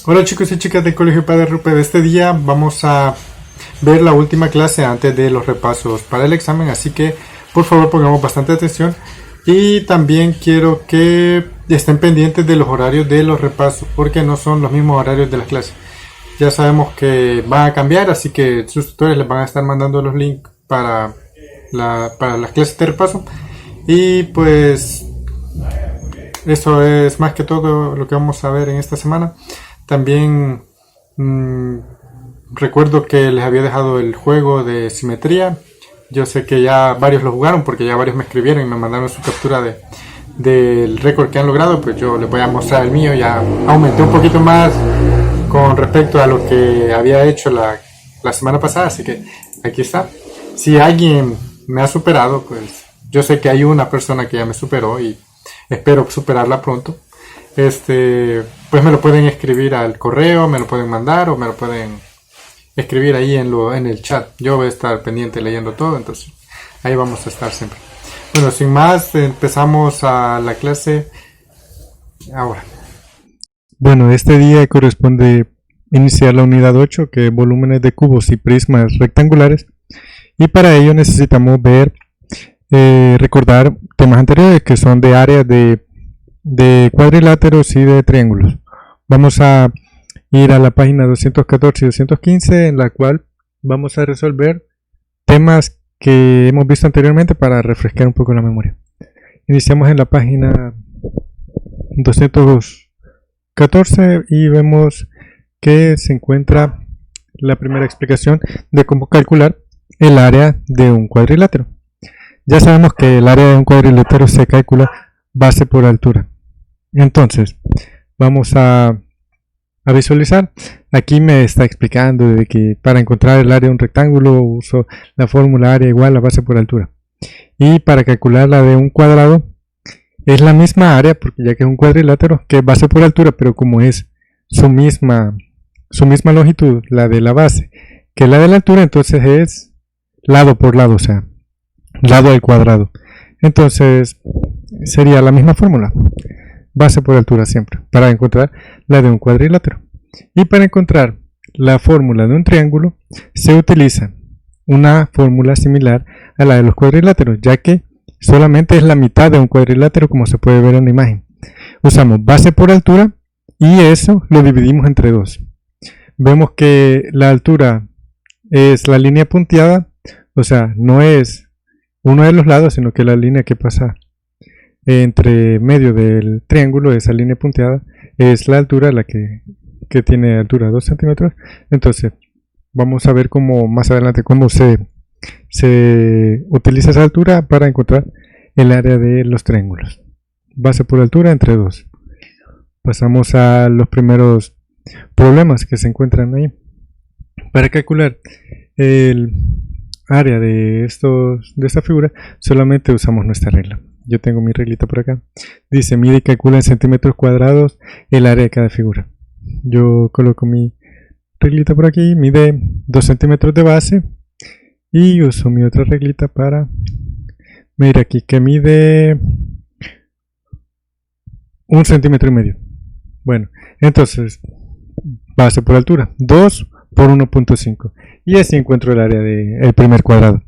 Hola chicos y chicas del Colegio Padre Rupe. De este día vamos a ver la última clase antes de los repasos para el examen, así que por favor pongamos bastante atención y también quiero que estén pendientes de los horarios de los repasos porque no son los mismos horarios de las clases. Ya sabemos que van a cambiar, así que sus tutores les van a estar mandando los links para las clases de repaso y pues eso es más que todo lo que vamos a ver en esta semana. También recuerdo que les había dejado el juego de simetría. Yo sé que ya varios lo jugaron porque ya varios me escribieron y me mandaron su captura del récord que han logrado. Pues yo les voy a mostrar el mío. Ya aumenté un poquito más con respecto a lo que había hecho la semana pasada, así que aquí está. Si alguien me ha superado, pues yo sé que hay una persona que ya me superó y espero superarla pronto. Pues me lo pueden escribir al correo, me lo pueden mandar o me lo pueden escribir ahí en el chat. Yo voy a estar pendiente leyendo todo, entonces ahí vamos a estar siempre. Bueno, sin más, empezamos a la clase ahora. Bueno, este día corresponde iniciar la unidad 8, que es volúmenes de cubos y prismas rectangulares, y para ello necesitamos recordar temas anteriores que son de áreas de cuadriláteros y de triángulos. Vamos a ir a la página 214 y 215, en la cual vamos a resolver temas que hemos visto anteriormente para refrescar un poco la memoria. Iniciamos en la página 214 y vemos que se encuentra la primera explicación de cómo calcular el área de un cuadrilátero. Ya sabemos que el área de un cuadrilátero se calcula base por altura. Entonces, vamos a visualizar. Aquí me está explicando de que para encontrar el área de un rectángulo uso la fórmula área igual a base por altura. Y para calcular la de un cuadrado es la misma área, porque ya que es un cuadrilátero, que es base por altura, pero como es su misma longitud, la de la base, que la de la altura, entonces es lado por lado, o sea, lado al cuadrado. Entonces, sería la misma fórmula. Base por altura siempre, para encontrar la de un cuadrilátero. Y para encontrar la fórmula de un triángulo, se utiliza una fórmula similar a la de los cuadriláteros, ya que solamente es la mitad de un cuadrilátero, como se puede ver en la imagen. Usamos base por altura y eso lo dividimos entre dos. Vemos que la altura es la línea punteada, o sea, no es uno de los lados, sino que la línea que pasa entre medio del triángulo, esa línea punteada, es la altura, la que tiene altura 2 centímetros. Entonces, vamos a ver más adelante cómo se utiliza esa altura para encontrar el área de los triángulos. Base por altura entre 2. Pasamos a los primeros problemas que se encuentran ahí. Para calcular el área de esta figura, solamente usamos nuestra regla. Yo tengo mi reglita por acá. Dice, mide y calcula en centímetros cuadrados el área de cada figura. Yo coloco mi reglita por aquí, mide 2 centímetros de base. Y uso mi otra reglita para medir aquí, que mide 1,5 centímetros. Bueno, entonces, base por altura, 2 por 1,5. Y así encuentro el área del primer cuadrado.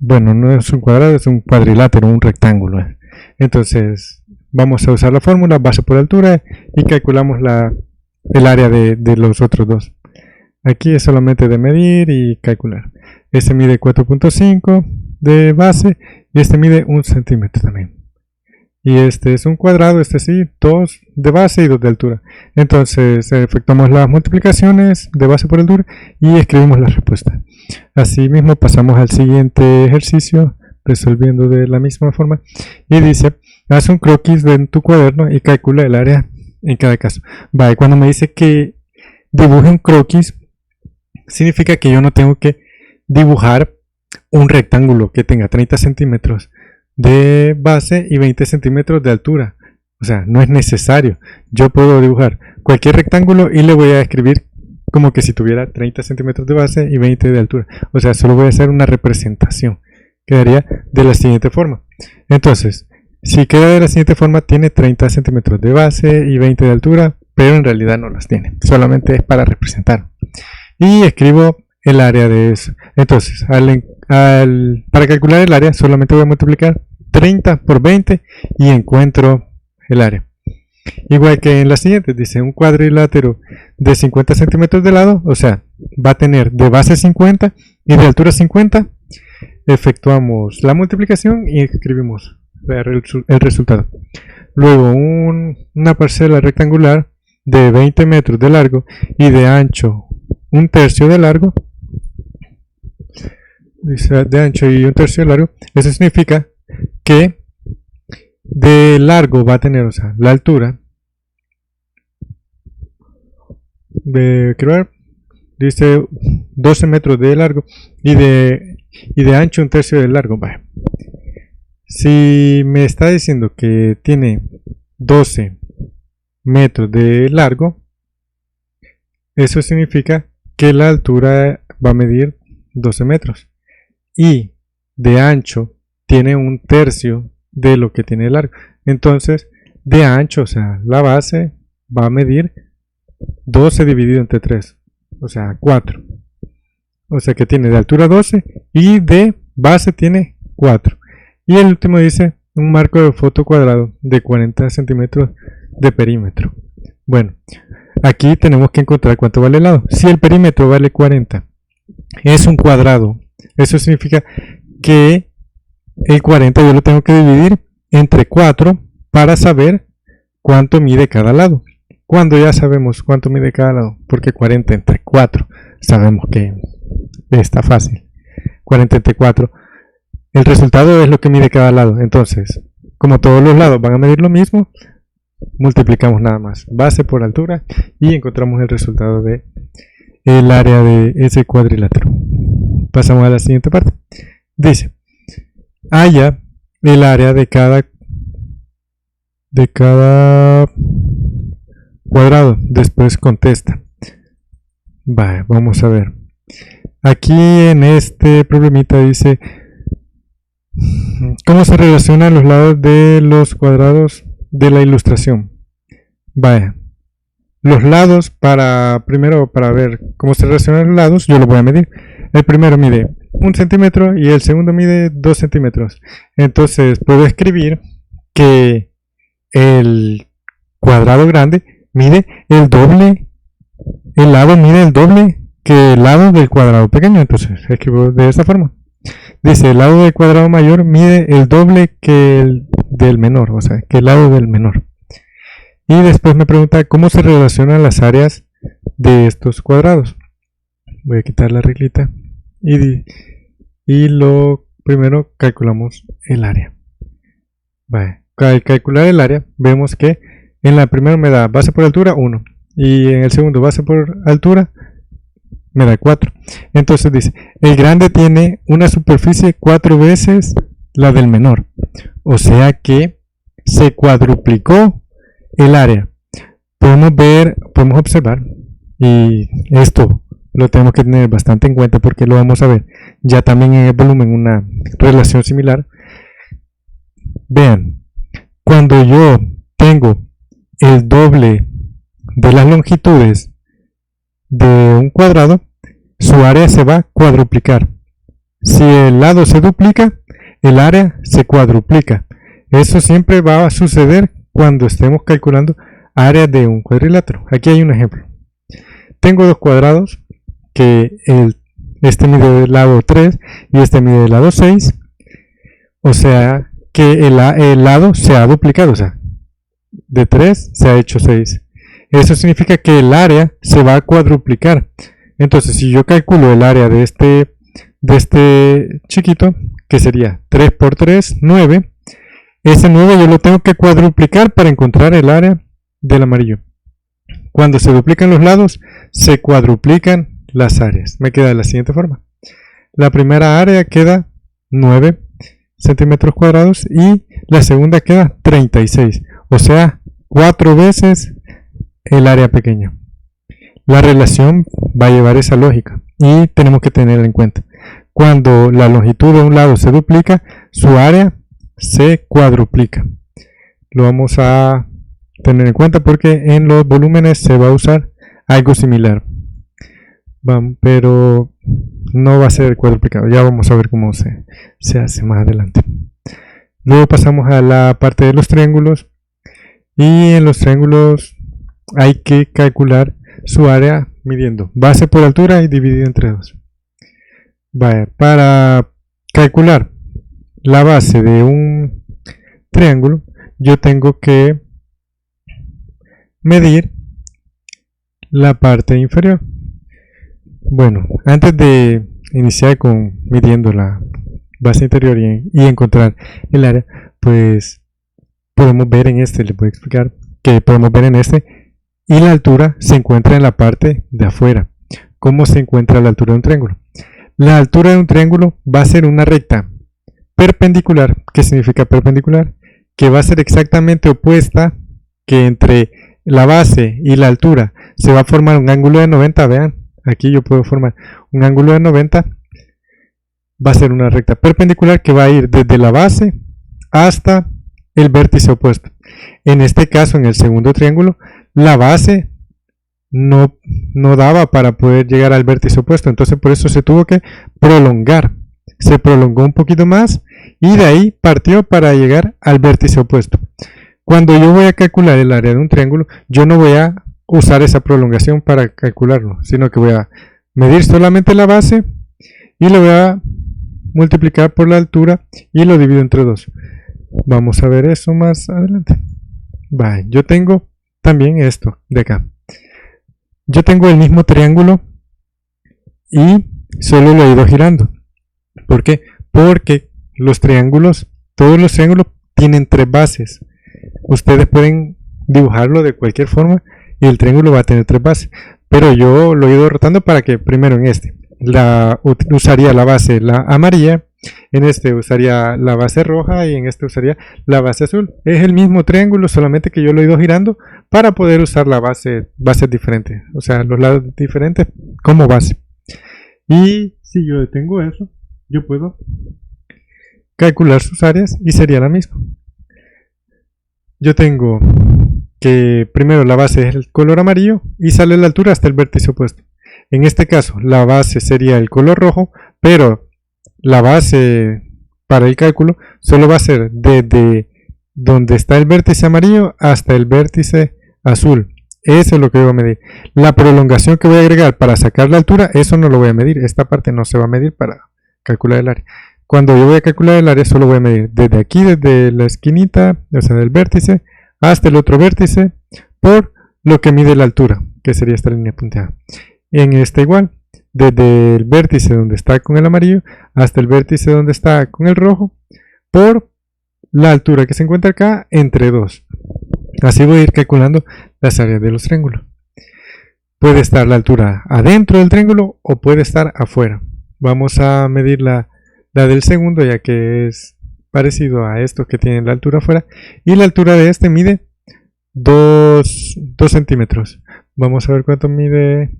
Bueno, no es un cuadrado, es un cuadrilátero, un rectángulo. Entonces, vamos a usar la fórmula base por altura y calculamos el área de los otros dos. Aquí es solamente de medir y calcular. Este mide 4,5 de base y este mide 1 centímetro también. Y este es un cuadrado, este sí, 2 de base y 2 de altura. Entonces, efectuamos las multiplicaciones de base por altura y escribimos la respuesta. Asimismo, pasamos al siguiente ejercicio, resolviendo de la misma forma. Y dice, haz un croquis en tu cuaderno y calcula el área en cada caso. Vale, cuando me dice que dibuje un croquis, significa que yo no tengo que dibujar un rectángulo que tenga 30 centímetros de base y 20 centímetros de altura. O sea, no es necesario. Yo puedo dibujar cualquier rectángulo y le voy a escribir como que si tuviera 30 centímetros de base y 20 de altura. O sea, solo voy a hacer una representación. Quedaría de la siguiente forma. Entonces, si queda de la siguiente forma, tiene 30 centímetros de base y 20 de altura, pero en realidad no las tiene, solamente es para representar. Y escribo el área de eso. Entonces, para calcular el área solamente voy a multiplicar 30 por 20 y encuentro el área. Igual que en la siguiente, dice un cuadrilátero de 50 centímetros de lado, o sea, va a tener de base 50 y de altura 50. Efectuamos la multiplicación y escribimos el resultado. Luego una parcela rectangular de 20 metros de largo y de ancho 1/3 de largo. Dice de ancho y 1/3 de largo. Eso significa que de largo va a tener, o sea, la altura de, quiero ver, dice 12 metros de largo y de ancho 1/3 de largo. Vale. Si me está diciendo que tiene 12 metros de largo, eso significa que la altura va a medir 12 metros y de ancho tiene 1/3 de lo que tiene de largo. Entonces, de ancho, o sea, la base va a medir 12 dividido entre 3, o sea, 4. O sea que tiene de altura 12 y de base tiene 4. Y el último dice un marco de foto cuadrado de 40 centímetros de perímetro. Bueno, aquí tenemos que encontrar cuánto vale el lado. Si el perímetro vale 40, es un cuadrado. Eso significa que el 40 yo lo tengo que dividir entre 4 para saber cuánto mide cada lado. Cuando ya sabemos cuánto mide cada lado, porque 40 entre 4, sabemos que está fácil. 40 entre 4. El resultado es lo que mide cada lado. Entonces, como todos los lados van a medir lo mismo, multiplicamos nada más base por altura y encontramos el resultado de el área de ese cuadrilátero. Pasamos a la siguiente parte. Dice, halla el área de cada cuadrado. Después contesta. Vamos a ver. Aquí en este problemita dice ¿cómo se relacionan los lados de los cuadrados de la ilustración? Los lados, primero para ver cómo se relacionan los lados, yo lo voy a medir. El primero mide 1 centímetro y el segundo mide 2 centímetros. Entonces puedo escribir que el cuadrado grande mide el doble, el lado mide el doble que el lado del cuadrado pequeño. Entonces escribo de esta forma. Dice, el lado del cuadrado mayor mide el doble que el del menor, o sea, que el lado del menor. Y después me pregunta cómo se relacionan las áreas de estos cuadrados. Voy a quitar la reglita y lo primero calculamos el área. Al calcular el área, vemos que en la primera me da base por altura 1 y en el segundo base por altura me da 4. Entonces dice, el grande tiene una superficie 4 veces la del menor. O sea que se cuadruplicó el área. Podemos observar, y esto lo tenemos que tener bastante en cuenta porque lo vamos a ver ya también en el volumen, una relación similar. Vean, cuando yo tengo el doble de las longitudes de un cuadrado, su área se va a cuadruplicar. Si el lado se duplica, el área se cuadruplica. Eso siempre va a suceder cuando estemos calculando área de un cuadrilátero. Aquí hay un ejemplo. Tengo dos cuadrados que este mide del lado 3 y este mide del lado 6. O sea que el lado se ha duplicado. O sea, de 3 se ha hecho 6. Eso significa que el área se va a cuadruplicar. Entonces, si yo calculo el área de este chiquito, que sería 3 por 3, 9. Ese 9 yo lo tengo que cuadruplicar para encontrar el área del amarillo. Cuando se duplican los lados, se cuadruplican las áreas. Me queda de la siguiente forma. La primera área queda 9 centímetros cuadrados y la segunda queda 36. O sea, 4 veces el área pequeña. La relación va a llevar esa lógica y tenemos que tenerla en cuenta. Cuando la longitud de un lado se duplica, su área se cuadruplica. Lo vamos a tener en cuenta porque en los volúmenes se va a usar algo similar. Pero no va a ser cuadruplicado. Ya vamos a ver cómo se hace más adelante. Luego pasamos a la parte de los triángulos. Y en los triángulos hay que calcular su área midiendo base por altura y dividido entre 2. Para calcular la base de un triángulo, yo tengo que medir la parte inferior. Bueno, antes de iniciar con midiendo la base interior y encontrar el área, pues podemos ver en este, les voy a explicar que podemos ver en este, y la altura se encuentra en la parte de afuera. ¿Cómo se encuentra la altura de un triángulo? La altura de un triángulo va a ser una recta perpendicular. ¿Qué significa perpendicular? Que va a ser exactamente opuesta, que entre la base y la altura se va a formar un ángulo de 90. Vean, aquí yo puedo formar un ángulo de 90. Va a ser una recta perpendicular que va a ir desde la base hasta el vértice opuesto. En este caso, en el segundo triángulo, la base no daba para poder llegar al vértice opuesto, entonces por eso se tuvo que prolongar. Se prolongó un poquito más y de ahí partió para llegar al vértice opuesto. Cuando yo voy a calcular el área de un triángulo, yo no voy a usar esa prolongación para calcularlo, sino que voy a medir solamente la base y lo voy a multiplicar por la altura y lo divido entre 2. Vamos a ver eso más adelante. Yo tengo también esto de acá. Yo tengo el mismo triángulo y solo lo he ido girando. ¿Por qué? Porque los triángulos, todos los triángulos tienen 3 bases. Ustedes pueden dibujarlo de cualquier forma y el triángulo va a tener 3 bases. Pero yo lo he ido rotando para que primero en este usaría la base la amarilla, en este usaría la base roja y en este usaría la base azul. Es el mismo triángulo, solamente que yo lo he ido girando para poder usar la bases diferentes, o sea, los lados diferentes como base. Y si yo detengo eso, yo puedo calcular sus áreas y sería la misma. Yo tengo que primero la base es el color amarillo y sale la altura hasta el vértice opuesto. En este caso, la base sería el color rojo, pero la base para el cálculo solo va a ser desde donde está el vértice amarillo hasta el vértice azul. Eso es lo que voy a medir. La prolongación que voy a agregar para sacar la altura, eso no lo voy a medir. Esta parte no se va a medir para calcular el área. Cuando yo voy a calcular el área, solo voy a medir desde aquí, desde la esquinita, o sea, del vértice, hasta el otro vértice, por lo que mide la altura, que sería esta línea punteada. En este igual, desde el vértice donde está con el amarillo hasta el vértice donde está con el rojo, por la altura que se encuentra acá entre 2. Así voy a ir calculando las áreas de los triángulos. Puede estar la altura adentro del triángulo o puede estar afuera. Vamos a medir la del segundo, ya que es parecido a estos que tienen la altura afuera. Y la altura de este mide 2 centímetros. Vamos a ver cuánto mide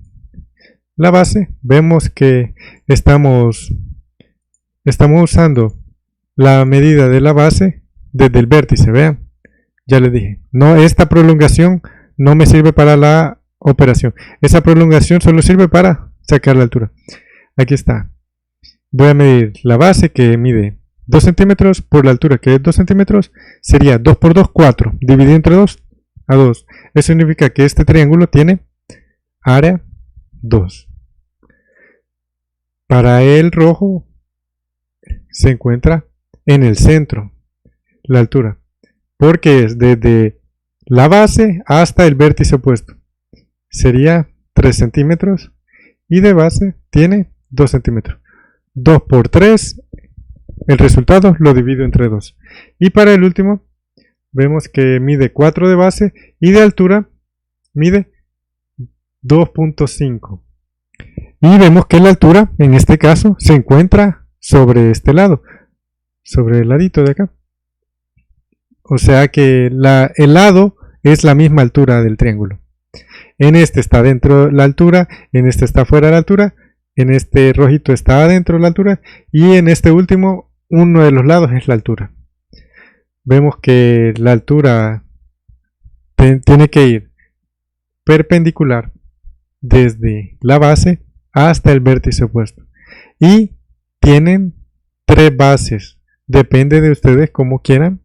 la base. Vemos que estamos usando la medida de la base desde el vértice. Vean, ya les dije, no, esta prolongación no me sirve para la operación. Esa prolongación solo sirve para sacar la altura. Aquí está. Voy a medir la base que mide 2 centímetros por la altura que es 2 centímetros. Sería 2 por 2, 4. Dividido entre 2 a 2. Eso significa que este triángulo tiene área 2. Para el rojo se encuentra en el centro la altura, porque es desde la base hasta el vértice opuesto. Sería 3 centímetros y de base tiene 2 centímetros. 2 por 3, el resultado lo divido entre 2. Y para el último, vemos que mide 4 de base y de altura mide 2.5. Y vemos que la altura, en este caso, se encuentra sobre este lado, sobre el ladito de acá. O sea que el lado es la misma altura del triángulo. En este está dentro la altura, en este está fuera la altura, en este rojito está adentro la altura y en este último, uno de los lados es la altura. Vemos que la altura tiene que ir perpendicular desde la base hasta el vértice opuesto. Y tienen 3 bases. Depende de ustedes cómo quieran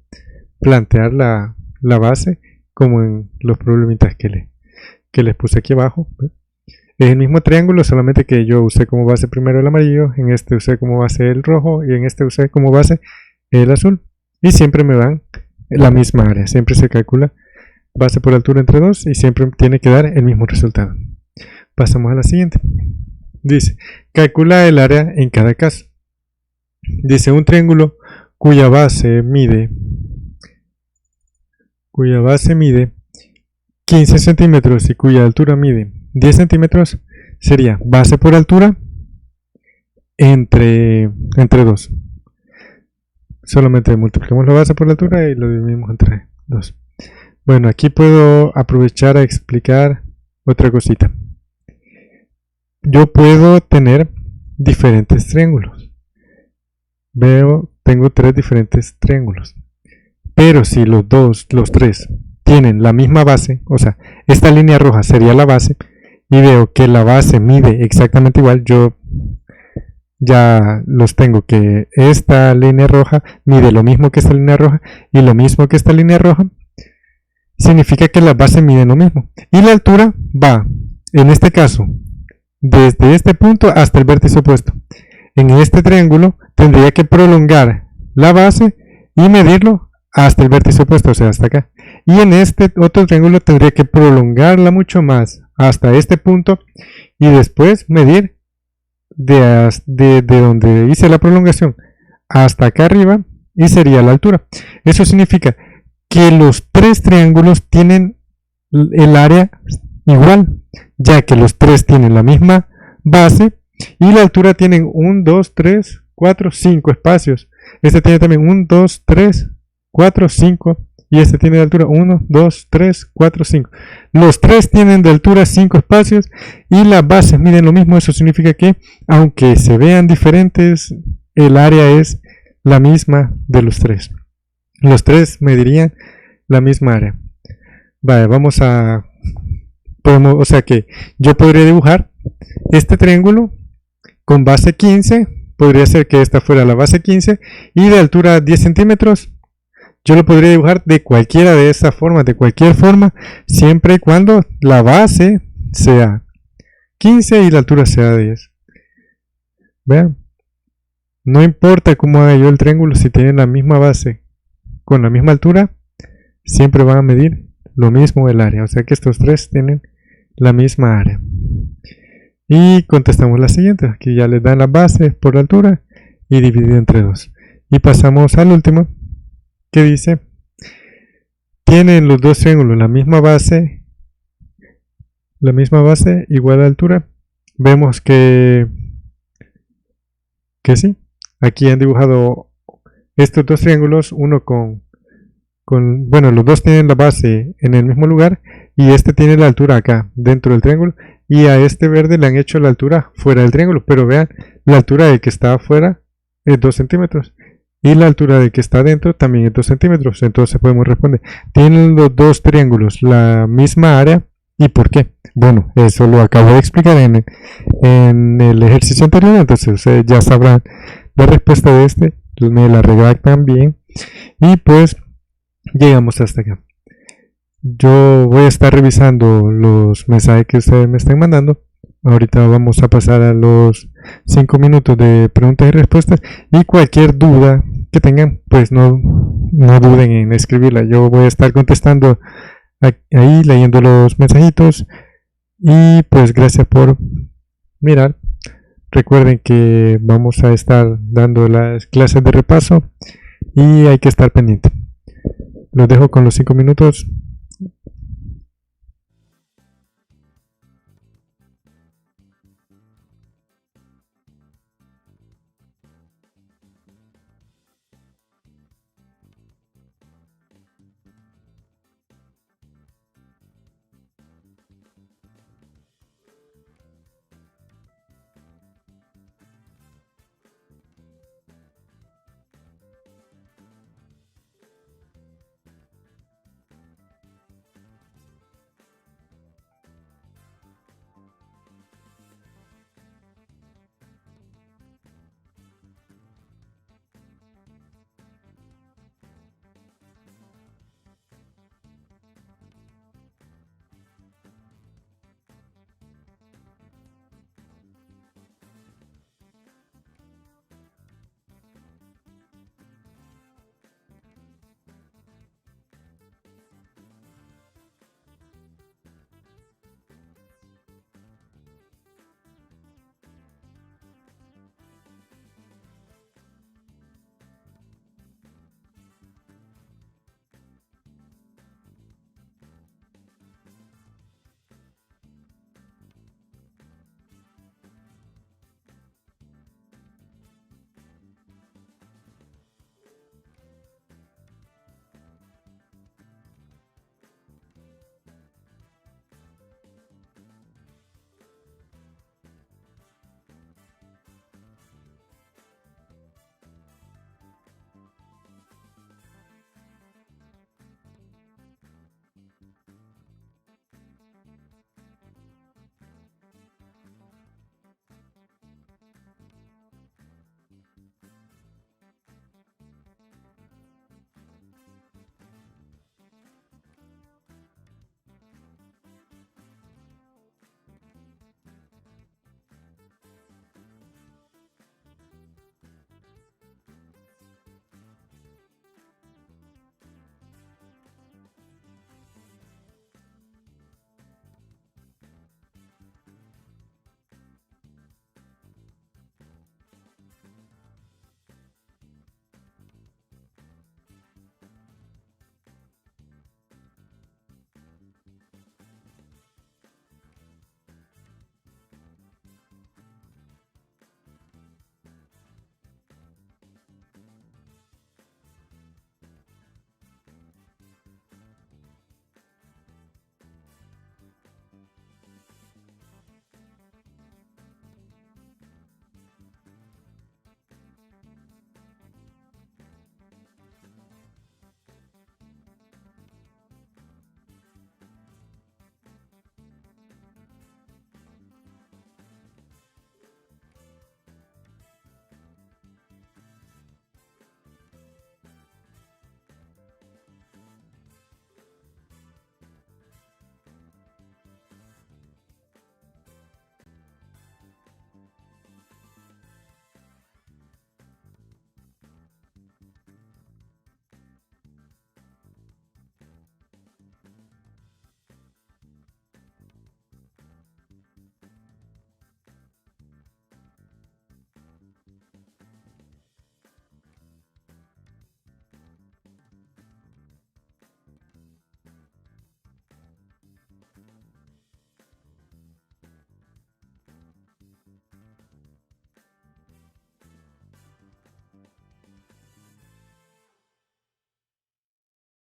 plantear la base, como en los problemitas que les puse aquí abajo. Es el mismo triángulo, solamente que yo usé como base primero el amarillo, en este usé como base el rojo y en este usé como base el azul. Y siempre me dan la misma área. Siempre se calcula base por altura entre 2 y siempre tiene que dar el mismo resultado. Pasamos a la siguiente. Dice, calcula el área en cada caso. Dice, un triángulo cuya base mide 15 centímetros y cuya altura mide 10 centímetros sería base por altura entre 2. Solamente multiplicamos la base por la altura y lo dividimos entre 2. Bueno, aquí puedo aprovechar a explicar otra cosita. Yo puedo tener diferentes triángulos. Tengo 3 diferentes triángulos. Pero si los 3 tienen la misma base, o sea, esta línea roja sería la base, y veo que la base mide exactamente igual, yo ya los tengo que esta línea roja mide lo mismo que esta línea roja y lo mismo que esta línea roja, significa que las bases miden lo mismo. Y la altura va, en este caso, desde este punto hasta el vértice opuesto. En este triángulo tendría que prolongar la base y medirlo hasta el vértice opuesto, o sea, hasta acá. Y en este otro triángulo tendría que prolongarla mucho más hasta este punto y después medir de donde hice la prolongación hasta acá arriba y sería la altura. Eso significa que los 3 triángulos tienen el área igual, ya que los 3 tienen la misma base y la altura tienen 1, 2, 3, 4, 5 espacios. Este tiene también 1, 2, 3, 4, 5 y este tiene de altura 1, 2, 3, 4, 5. Los 3 tienen de altura 5 espacios y las bases miden lo mismo. Eso significa que aunque se vean diferentes, el área es la misma de los 3. Los 3 medirían la misma área. Vale, o sea que yo podría dibujar este triángulo con base 15. Podría ser que esta fuera la base 15 y de altura 10 centímetros. Yo lo podría dibujar de cualquiera de esas formas, de cualquier forma, siempre y cuando la base sea 15 y la altura sea 10. Vean, no importa cómo haga yo el triángulo, si tienen la misma base con la misma altura, siempre van a medir lo mismo el área. O sea que estos 3 tienen la misma área. Y contestamos la siguiente. Aquí ya les dan las bases por la altura y dividido entre 2. Y pasamos al último, que dice, tienen los 2 triángulos la misma base igual a altura. Vemos que sí, aquí han dibujado estos 2 triángulos, uno bueno, los 2 tienen la base en el mismo lugar y este tiene la altura acá dentro del triángulo, y a este verde le han hecho la altura fuera del triángulo, pero vean, la altura de que está afuera es 2 centímetros y la altura de que está adentro también es 2 centímetros. Entonces podemos responder, ¿tienen los 2 triángulos la misma área? ¿Y por qué? Bueno, eso lo acabo de explicar en el ejercicio anterior, entonces ustedes ya sabrán la respuesta de este, me la redactan bien y pues llegamos hasta acá. Yo voy a estar revisando los mensajes que ustedes me están mandando. Ahorita vamos a pasar a los 5 minutos de preguntas y respuestas, y cualquier duda que tengan, pues no duden en escribirla. Yo voy a estar contestando ahí, leyendo los mensajitos, y pues gracias por mirar. Recuerden que vamos a estar dando las clases de repaso y hay que estar pendiente. Los dejo con los 5 minutos